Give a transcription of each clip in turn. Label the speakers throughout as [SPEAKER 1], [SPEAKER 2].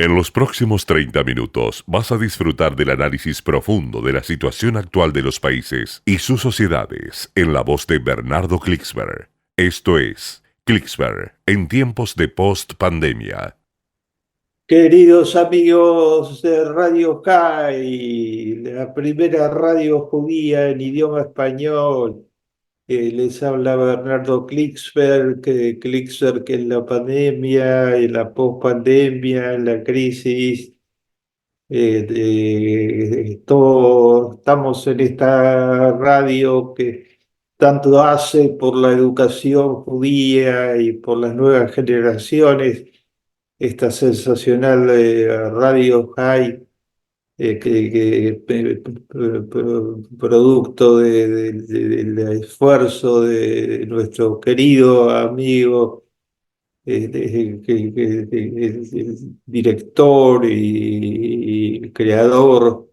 [SPEAKER 1] En los próximos 30 minutos vas a disfrutar del análisis profundo de la situación actual de los países y sus sociedades en la voz de Bernardo Klicksberg. Esto es Klicksberg en tiempos de post-pandemia.
[SPEAKER 2] Queridos amigos de Radio CAI, la primera radio judía en idioma español, les habla Bernardo Klicksberg, que en la pandemia, en la pospandemia, en la crisis, estamos en esta radio que tanto hace por la educación judía y por las nuevas generaciones, esta sensacional Radio High, producto del esfuerzo de nuestro querido amigo, el director y creador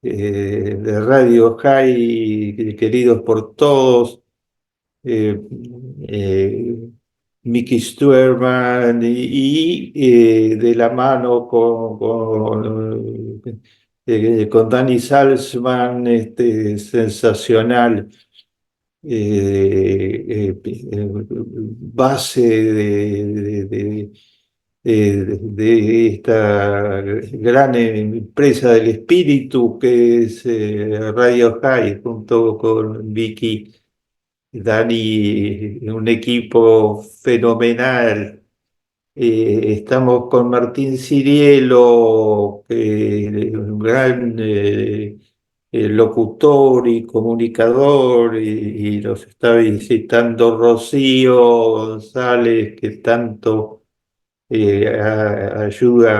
[SPEAKER 2] de Radio High, queridos por todos, eh, eh, Mickey Stuerman y de la mano con Danny Salzman, sensacional base de esta gran empresa del espíritu que es Radio High, junto con Vicky. Dani, un equipo fenomenal. Estamos con Martín Cirielo, un gran locutor y comunicador, y nos está visitando Rocío González, que tanto ayuda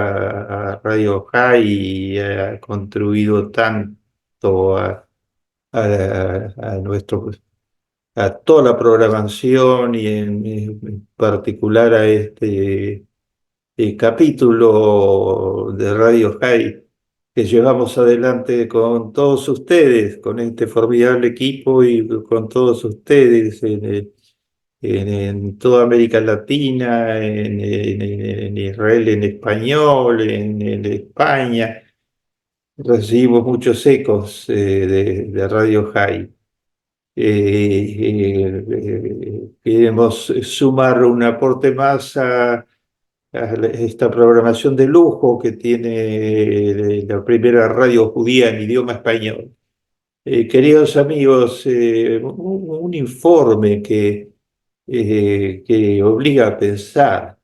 [SPEAKER 2] a Radio High y ha contribuido tanto a nuestro a toda la programación y en particular a este capítulo de Radio High que llevamos adelante con todos ustedes, con este formidable equipo y con todos ustedes en toda América Latina, en Israel en español, en España. Recibimos muchos ecos de Radio High. Queremos sumar un aporte más a esta programación de lujo que tiene la primera radio judía en idioma español. Queridos amigos, un informe que obliga a pensar.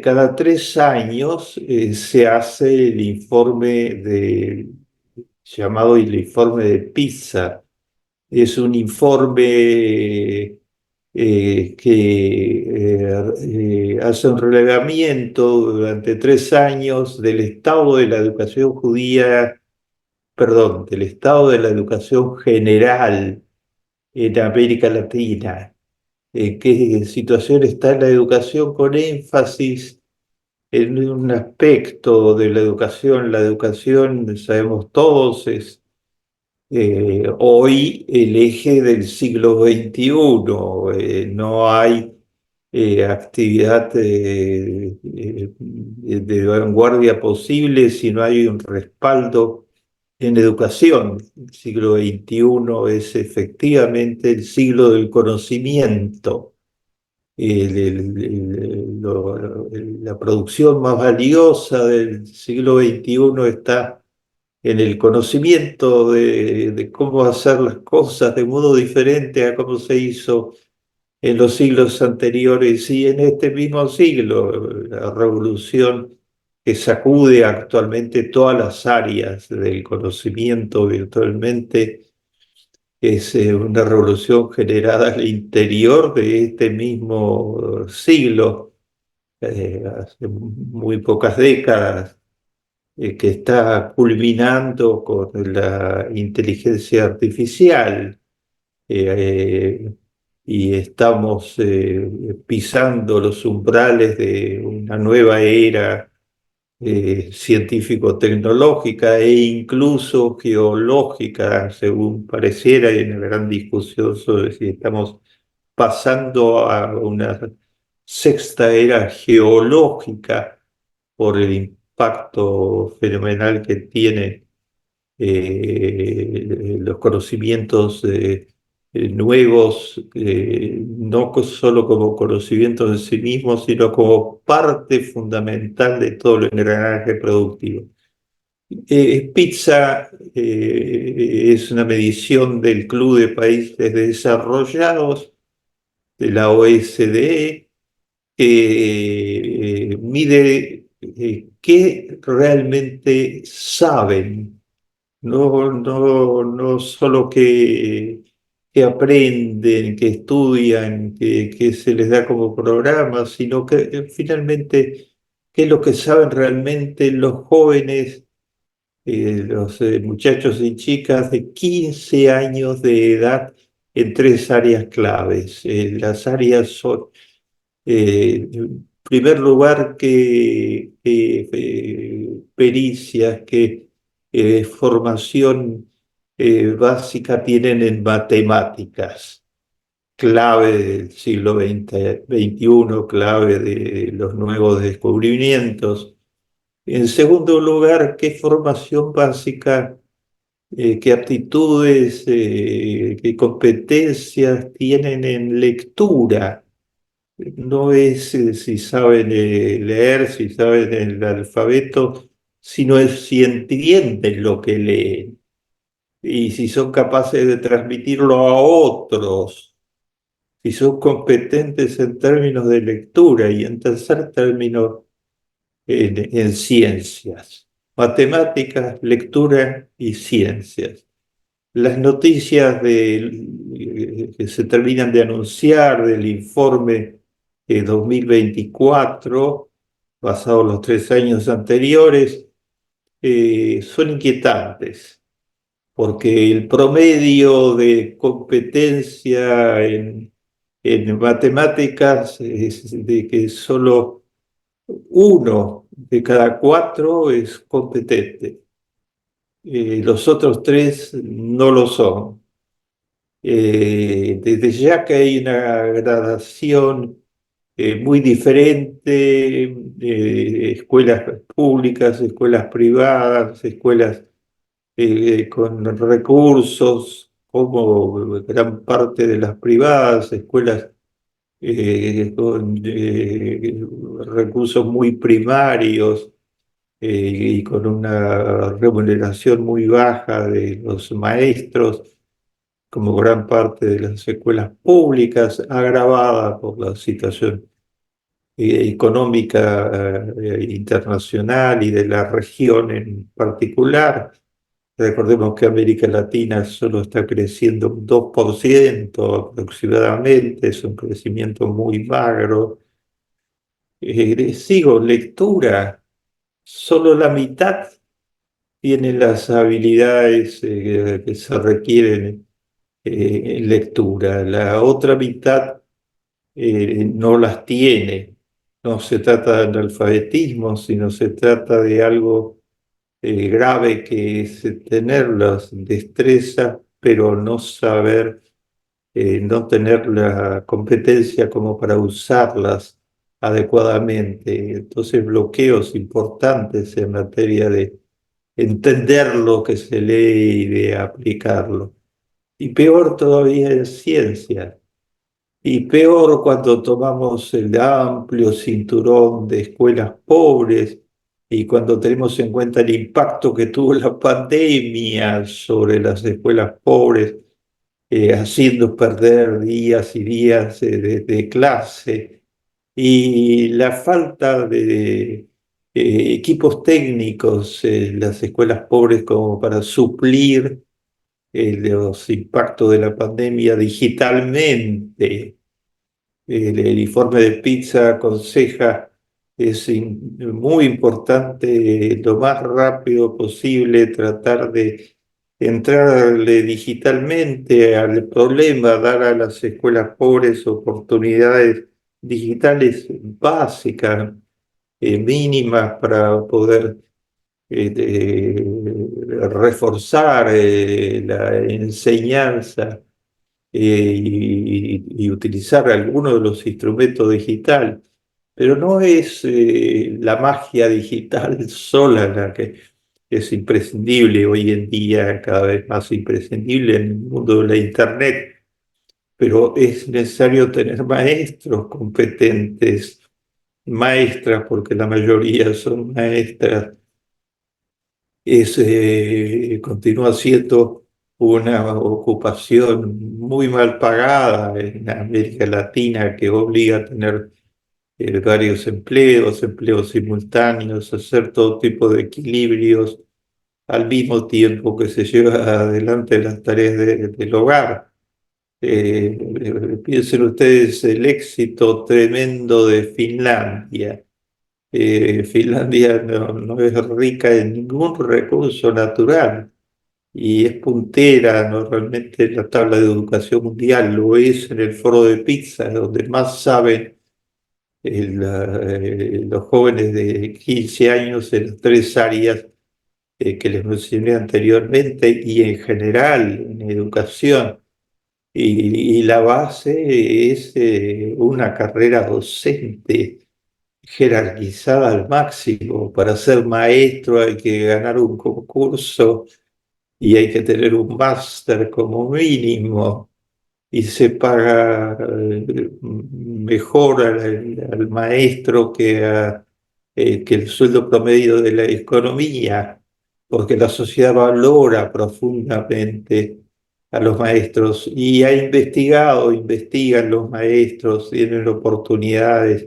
[SPEAKER 2] Cada 3 años se hace el informe llamado el informe de PISA. Es un informe que hace un relevamiento durante 3 años del estado de la educación judía, perdón, del estado de la educación general en América Latina. Qué situación está en la educación, con énfasis en un aspecto de la educación, sabemos todos, es hoy el eje del siglo XXI. No hay actividad de vanguardia posible si no hay un respaldo en educación. El siglo XXI es efectivamente el siglo del conocimiento. La producción más valiosa del siglo XXI está en el conocimiento de cómo hacer las cosas de modo diferente a cómo se hizo en los siglos anteriores y en este mismo siglo. La revolución que sacude actualmente todas las áreas del conocimiento virtualmente es una revolución generada al interior de este mismo siglo, hace muy pocas décadas, que está culminando con la inteligencia artificial, eh, y estamos pisando los umbrales de una nueva era científico-tecnológica e incluso geológica, según pareciera, y en la gran discusión sobre si estamos pasando a una sexta era geológica por el impacto fenomenal que tiene los conocimientos nuevos, no solo como conocimientos en sí mismos, sino como parte fundamental de todo el engranaje productivo. PISA es una medición del Club de Países Desarrollados de la OSDE que mide qué realmente saben, no solo que aprenden, que estudian, que se les da como programa, sino que finalmente qué es lo que saben realmente los jóvenes, los muchachos y chicas de 15 años de edad en tres áreas claves. Las áreas son, en primer lugar, pericias, que formación básica tienen en matemáticas, clave del siglo XXI, clave de los nuevos descubrimientos. En segundo lugar, qué formación básica, qué aptitudes, qué competencias tienen en lectura. No es si saben leer, si saben el alfabeto, sino es si entienden lo que leen y si son capaces de transmitirlo a otros, si son competentes en términos de lectura y en tercer término en ciencias, matemáticas, lectura y ciencias. Las noticias que se terminan de anunciar del informe 2024, basado en los 3 años anteriores, son inquietantes, porque el promedio de competencia en matemáticas es de que solo uno de cada cuatro es competente. Los otros tres no lo son. Desde ya que hay una gradación muy diferente, escuelas públicas, escuelas privadas, escuelas con recursos, como gran parte de las privadas, escuelas con recursos muy primarios y con una remuneración muy baja de los maestros, como gran parte de las escuelas públicas, agravada por la situación económica internacional y de la región en particular. Recordemos que América Latina solo está creciendo un 2% aproximadamente, es un crecimiento muy magro. Sigo, lectura, solo la mitad tiene las habilidades que se requieren en lectura, la otra mitad no las tiene. No se trata de analfabetismo, sino se trata de algo grave, que es tener las destrezas, pero no saber, no tener la competencia como para usarlas adecuadamente. Entonces, bloqueos importantes en materia de entender lo que se lee y de aplicarlo. Y peor todavía en ciencia. Y peor cuando tomamos el amplio cinturón de escuelas pobres y cuando tenemos en cuenta el impacto que tuvo la pandemia sobre las escuelas pobres, haciendo perder días y días de clase, y la falta de equipos técnicos en las escuelas pobres como para suplir los impactos de la pandemia digitalmente. El informe de PISA aconseja, es muy importante lo más rápido posible tratar de entrarle digitalmente al problema, dar a las escuelas pobres oportunidades digitales básicas, mínimas, para poder reforzar la enseñanza y utilizar algunos de los instrumentos digitales. pero no es la magia digital sola la que es imprescindible hoy en día, cada vez más imprescindible en el mundo de la Internet, pero es necesario tener maestros competentes, maestras, porque la mayoría son maestras, continúa siendo una ocupación muy mal pagada en América Latina que obliga a tener varios empleos, empleos simultáneos, hacer todo tipo de equilibrios al mismo tiempo que se lleva adelante las tareas del hogar. Piensen ustedes el éxito tremendo de Finlandia. Finlandia no es rica en ningún recurso natural y es puntera normalmente en la tabla de educación mundial, lo es en el foro de Pisa, donde más saben los jóvenes de 15 años en las tres áreas que les mencioné anteriormente y en general en educación. Y la base es una carrera docente jerarquizada al máximo. Para ser maestro hay que ganar un concurso y hay que tener un máster como mínimo y se paga mejor al maestro que el sueldo promedio de la economía, porque la sociedad valora profundamente a los maestros y ha investigado, investigan los maestros, tienen oportunidades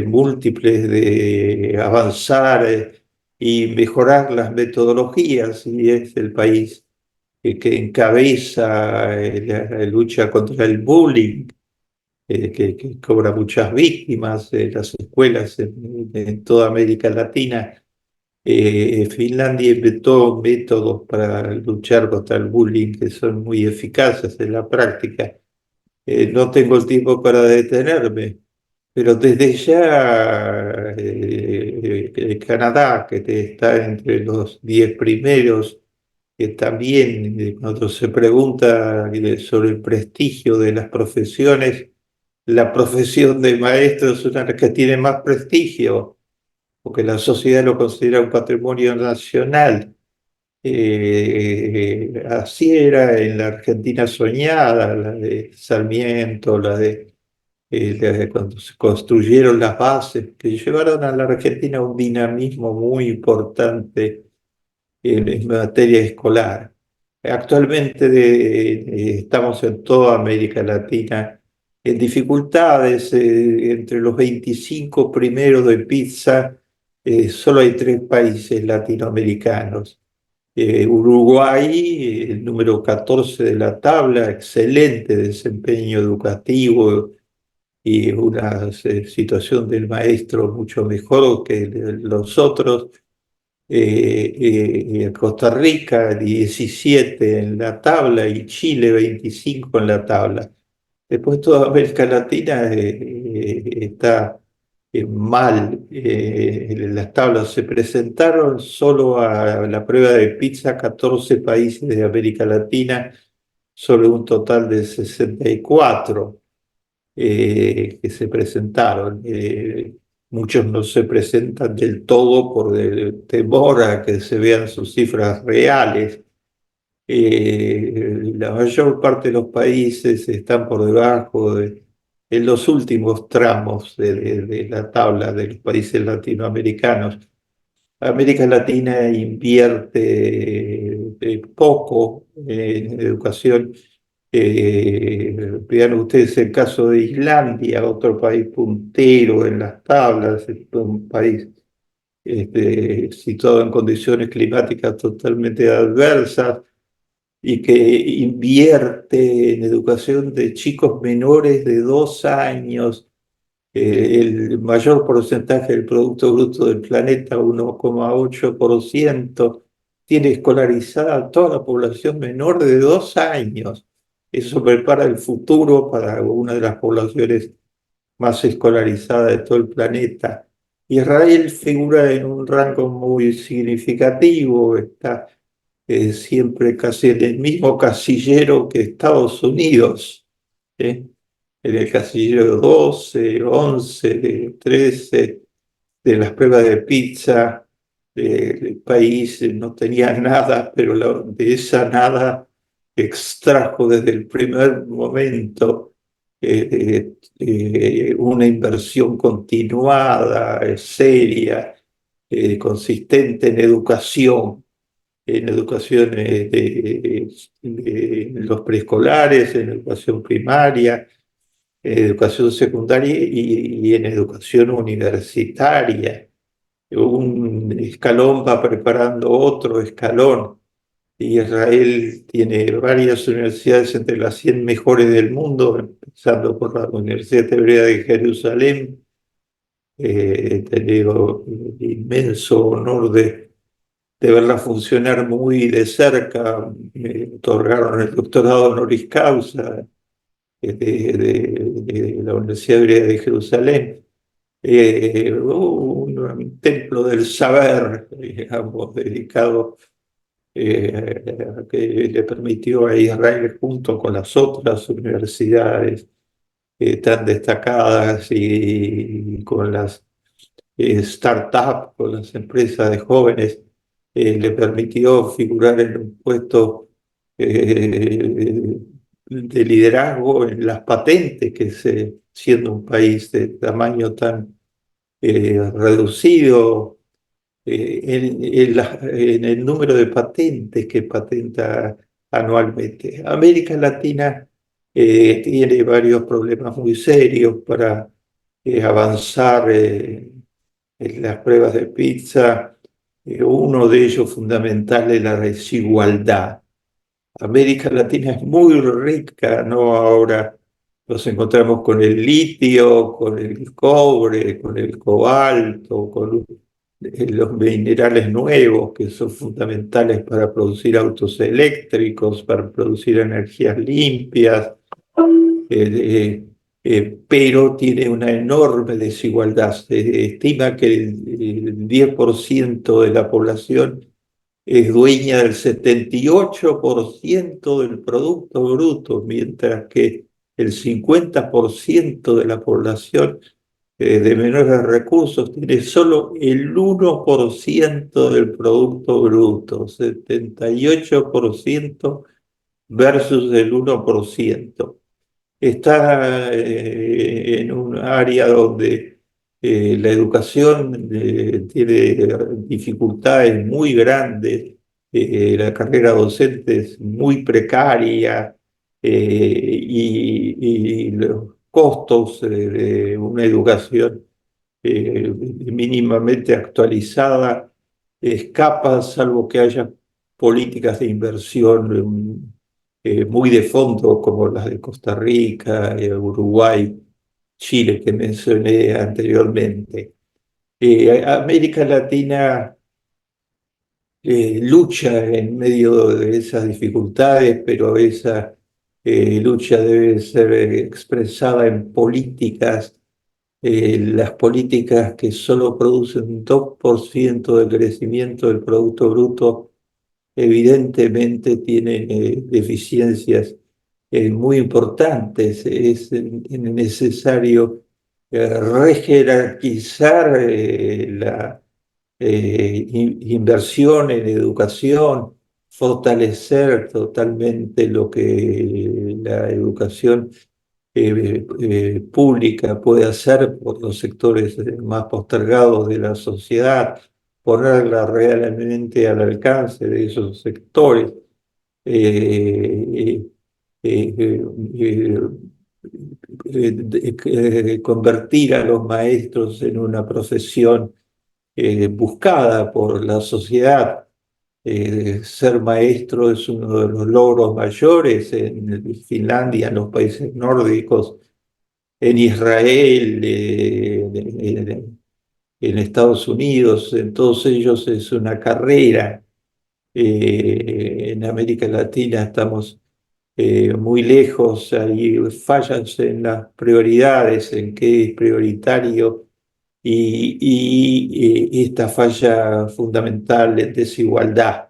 [SPEAKER 2] múltiples de avanzar y mejorar las metodologías y es el país que encabeza la lucha contra el bullying, que cobra muchas víctimas en las escuelas en toda América Latina. Finlandia inventó métodos para luchar contra el bullying que son muy eficaces en la práctica. No tengo el tiempo para detenerme, pero desde ya Canadá, está entre los 10 primeros, que también cuando se pregunta sobre el prestigio de las profesiones, la profesión de maestro es una de las que tiene más prestigio, porque la sociedad lo considera un patrimonio nacional. Así era en la Argentina soñada, la de Sarmiento, cuando se construyeron las bases, que llevaron a la Argentina un dinamismo muy importante en materia escolar. Actualmente estamos en toda América Latina en dificultades. Entre los 25 primeros de PISA, solo hay tres países latinoamericanos. Uruguay, el número 14 de la tabla, excelente desempeño educativo y una situación del maestro mucho mejor que los otros. Costa Rica 17 en la tabla y Chile 25 en la tabla. Después toda América Latina está mal. Las tablas se presentaron solo a la prueba de PISA 14 países de América Latina sobre un total de 64 que se presentaron. Muchos no se presentan del todo por el temor a que se vean sus cifras reales. La mayor parte de los países están por debajo en los últimos tramos de la tabla de los países latinoamericanos. América Latina invierte poco en educación. Vean ustedes el caso de Islandia, otro país puntero en las tablas, es un país situado en condiciones climáticas totalmente adversas y que invierte en educación de chicos menores de 2 años. El mayor porcentaje del Producto Bruto del planeta, 1,8%, tiene escolarizada a toda la población menor de 2 años. Eso prepara el futuro para una de las poblaciones más escolarizadas de todo el planeta. Israel figura en un rango muy significativo, está siempre casi en el mismo casillero que Estados Unidos. ¿Eh? en el casillero 12, 11, 13, de las pruebas de pizza. El país no tenía nada, pero de esa nada extrajo desde el primer momento una inversión continuada, seria, consistente en educación de los preescolares, en educación primaria, en educación secundaria y en educación universitaria. Un escalón va preparando otro escalón. Israel tiene varias universidades entre las 100 mejores del mundo, empezando por la Universidad Hebrea de Jerusalén. He tenido el inmenso honor de verla funcionar muy de cerca. Me otorgaron el doctorado honoris causa de la Universidad Hebrea de Jerusalén. Un templo del saber, digamos, dedicado que le permitió a Israel, junto con las otras universidades tan destacadas y con las startups, con las empresas de jóvenes, le permitió figurar en un puesto de liderazgo en las patentes, siendo un país de tamaño tan reducido, en el número de patentes que patenta anualmente. América Latina tiene varios problemas muy serios para avanzar en las pruebas de pizza. Uno de ellos fundamental es la desigualdad. América Latina es muy rica, ¿no? Ahora nos encontramos con el litio, con el cobre, con el cobalto, con los minerales nuevos que son fundamentales para producir autos eléctricos, para producir energías limpias, pero tiene una enorme desigualdad. Se estima que el 10% de la población es dueña del 78% del Producto Bruto, mientras que el 50% de la población de menores recursos tiene solo el 1% del Producto Bruto, 78% versus el 1%. Está en un área donde la educación tiene dificultades muy grandes, la carrera docente es muy precaria, y los costos de una educación mínimamente actualizada escapa, salvo que haya políticas de inversión muy de fondo, como las de Costa Rica, Uruguay, Chile, que mencioné anteriormente. América Latina lucha en medio de esas dificultades, pero esa lucha debe ser expresada en políticas. Las políticas que solo producen un 2% de crecimiento del Producto Bruto evidentemente tienen deficiencias muy importantes. Es necesario rejerarquizar la inversión en educación, fortalecer totalmente lo que la educación pública puede hacer por los sectores más postergados de la sociedad, ponerla realmente al alcance de esos sectores. eh, eh, eh, eh, Convertir a los maestros en una profesión buscada por la sociedad. Ser maestro es uno de los logros mayores en Finlandia, en los países nórdicos, en Israel, en Estados Unidos. En todos ellos es una carrera. En América Latina estamos muy lejos, hay fallas en las prioridades, en qué es prioritario, y esta falla fundamental es desigualdad.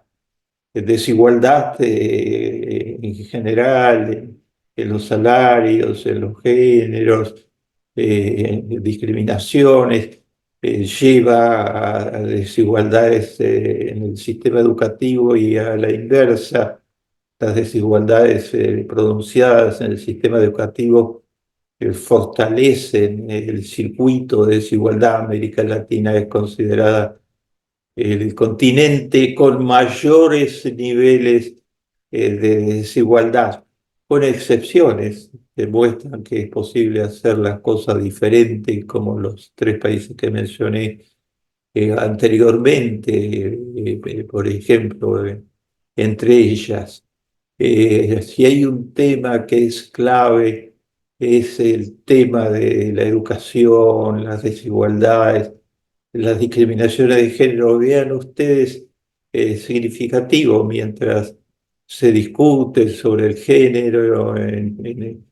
[SPEAKER 2] Desigualdad en general, en los salarios, en los géneros, discriminaciones, lleva a desigualdades en el sistema educativo y a la inversa, las desigualdades pronunciadas en el sistema educativo fortalecen el circuito de desigualdad. América Latina es considerada el continente con mayores niveles de desigualdad, con excepciones que muestran que es posible hacer las cosas diferentes, como los tres países que mencioné anteriormente, por ejemplo, entre ellas. Si hay un tema que es clave, es el tema de la educación, las desigualdades, las discriminaciones de género. Vean ustedes, significativo mientras se discute sobre el género en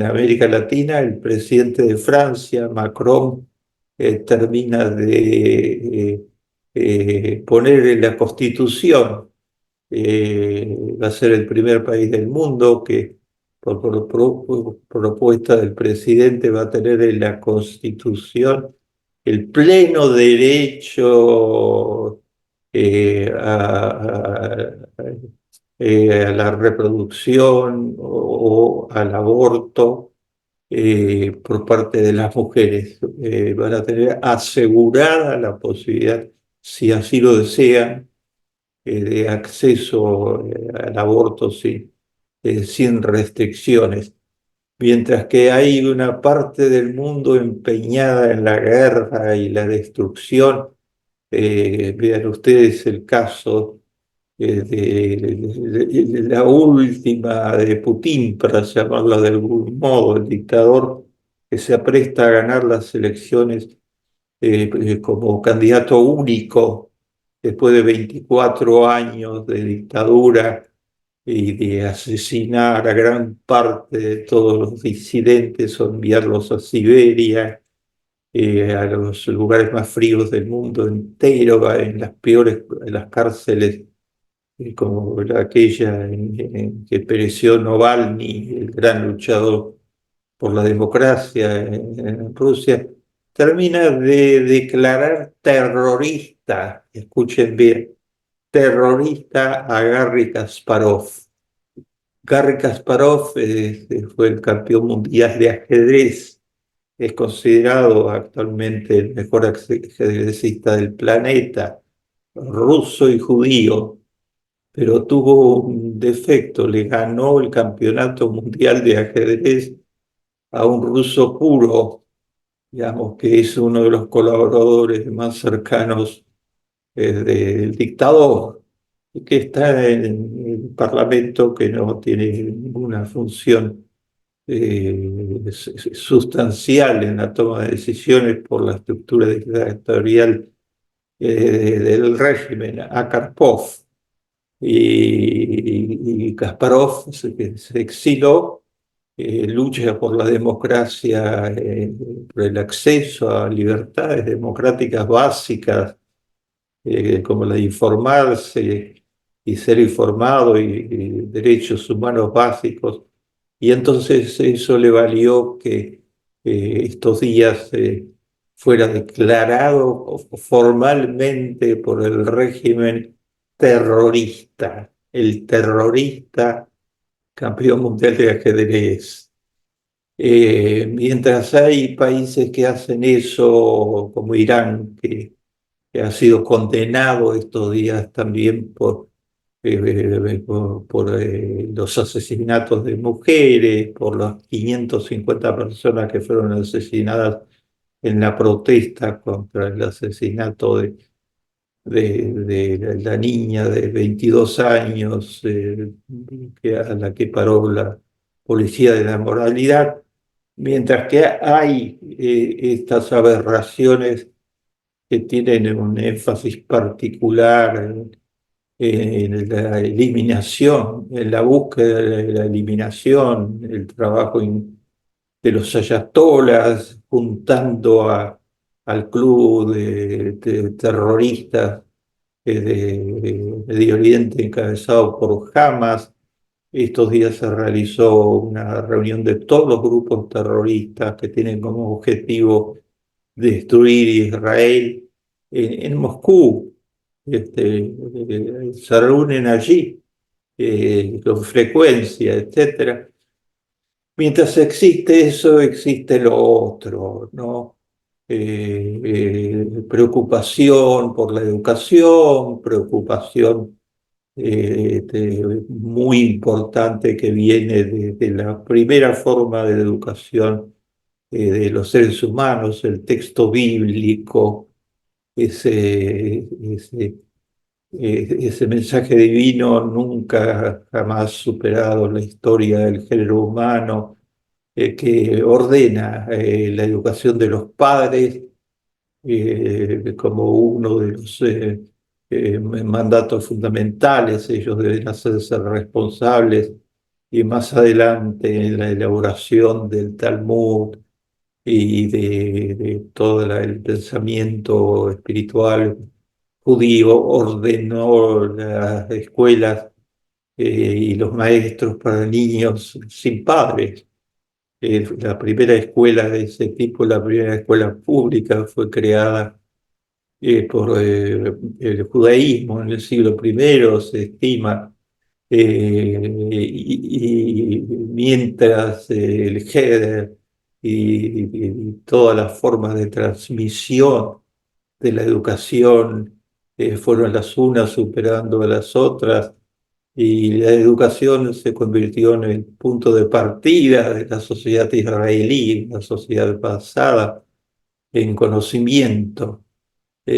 [SPEAKER 2] América Latina, el presidente de Francia, Macron, termina de poner en la Constitución. Va a ser el primer país del mundo que, por propuesta del presidente, va a tener en la Constitución el pleno derecho a la reproducción o al aborto por parte de las mujeres. Van a tener asegurada la posibilidad, si así lo desean, de acceso al aborto sin restricciones. Mientras que hay una parte del mundo empeñada en la guerra y la destrucción. Vean ustedes el caso de la última de Putin, para llamarlo de algún modo, el dictador que se apresta a ganar las elecciones como candidato único después de 24 años de dictadura y de asesinar a gran parte de todos los disidentes o enviarlos a Siberia, a los lugares más fríos del mundo entero, en las peores, en las cárceles, como aquella en que pereció Navalny, el gran luchador por la democracia en Rusia, termina de declarar terrorista, escuchen bien, terrorista a Garry Kasparov. Garry Kasparov fue el campeón mundial de ajedrez, es considerado actualmente el mejor ajedrecista del planeta, ruso y judío, pero tuvo un defecto, le ganó el campeonato mundial de ajedrez a un ruso puro, digamos que es uno de los colaboradores más cercanos del dictador, y que está en el Parlamento, que no tiene ninguna función sustancial en la toma de decisiones por la estructura dictatorial del régimen, a Karpov. Y Kasparov se exiló, lucha por la democracia, por el acceso a libertades democráticas básicas, como la de informarse y ser informado y derechos humanos básicos. Y entonces eso le valió que estos días fuera declarado formalmente por el régimen terrorista, el terrorista campeón mundial de ajedrez. Mientras hay países que hacen eso, como Irán, que ha sido condenado estos días también por los asesinatos de mujeres, por las 550 personas que fueron asesinadas en la protesta contra el asesinato de la niña de 22 años a la que paró la policía de la moralidad. Mientras que hay estas aberraciones que tienen un énfasis particular en la eliminación, en la búsqueda de la eliminación, el trabajo de los ayatolas, juntando al club de terroristas de Medio Oriente encabezado por Hamas, Estos días se realizó una reunión de todos los grupos terroristas que tienen como objetivo destruir Israel en Moscú. Se reúnen allí con frecuencia, etcétera. Mientras existe eso, existe lo otro, ¿no? Preocupación por la educación, preocupación muy importante que viene de la primera forma de educación de los seres humanos, el texto bíblico, ese mensaje divino nunca jamás superado en la historia del género humano, que ordena la educación de los padres como uno de los mandatos fundamentales. Ellos deben hacerse responsables y más adelante en la elaboración del Talmud y de todo el pensamiento espiritual judío ordenó las escuelas y los maestros para niños sin padres. La primera escuela de ese tipo, la primera escuela pública, fue creada por el judaísmo en el siglo I, se estima, y mientras el Heder y todas las formas de transmisión de la educación fueron las unas superando a las otras, y la educación se convirtió en el punto de partida de la sociedad israelí, una sociedad basada en conocimiento,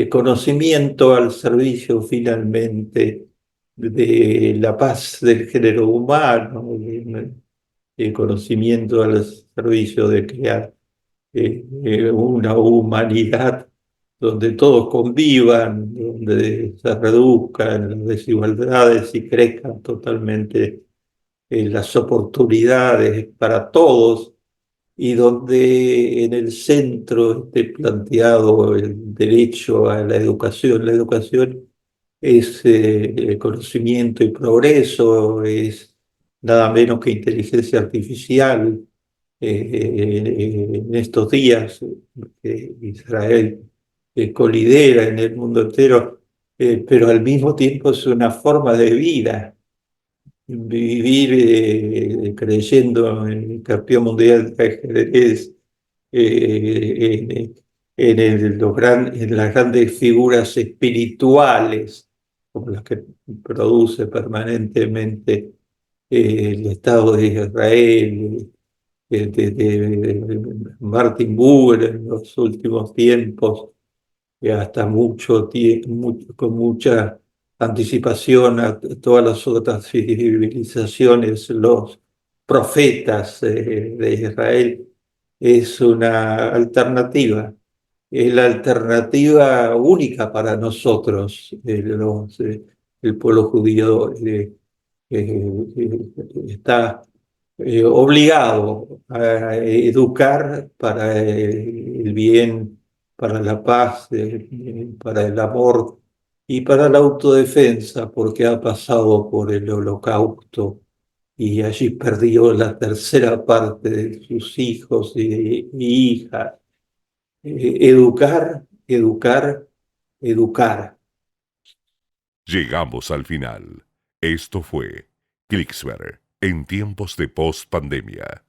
[SPEAKER 2] conocimiento al servicio finalmente de la paz del género humano, el conocimiento al servicio de crear una humanidad donde todos convivan, donde se reduzcan las desigualdades y crezcan totalmente las oportunidades para todos, y donde en el centro esté planteado el derecho a la educación. La educación es conocimiento y progreso, es nada menos que inteligencia artificial. En estos días Israel colidera en el mundo entero, pero al mismo tiempo es una forma de vida. Vivir creyendo en el campeón mundial de ajedrez, en las grandes figuras espirituales, como las que produce permanentemente el Estado de Israel, de Martin Buber en los últimos tiempos, y hasta con mucha anticipación a todas las otras civilizaciones, los profetas de Israel. Es una alternativa, es la alternativa única para nosotros, el pueblo judío está obligado a educar para el bien, para la paz, para el amor y para la autodefensa, porque ha pasado por el holocausto y allí perdió la tercera parte de sus hijos y hijas. Educar, educar, educar.
[SPEAKER 1] Llegamos al final. Esto fue Clicksberg en tiempos de post-pandemia.